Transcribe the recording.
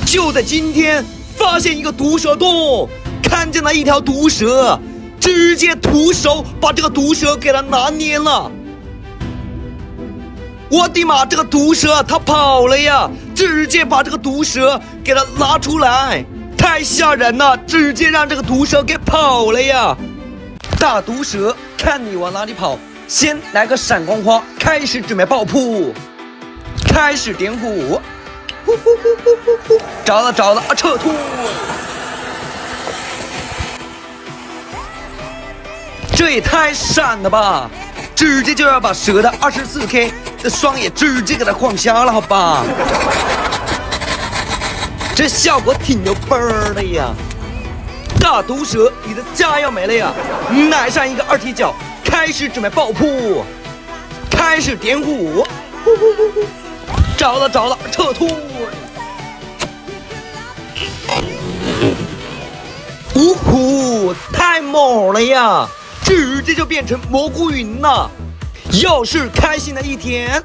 就在今天，发现一个毒蛇洞，看见了一条毒蛇，直接徒手把这个毒蛇给它拿捏了。我的妈，这个毒蛇它跑了呀！直接把这个毒蛇给它拉出来，太吓人了！直接让这个毒蛇给跑了呀！大毒蛇，看你往哪里跑！先来个闪光花，开始准备爆扑，开始点火，着了着了啊！撤退！这也太闪了吧！直接就要把蛇的24K 的双眼直接给它晃瞎了，好吧？这效果挺有倍儿的呀！大毒蛇，你的家要没了呀！来上一个二踢脚，开始准备爆扑，开始点火，着了着了，撤退！呜呼，太猛了呀！直接就变成蘑菇云了，又是开心的一天。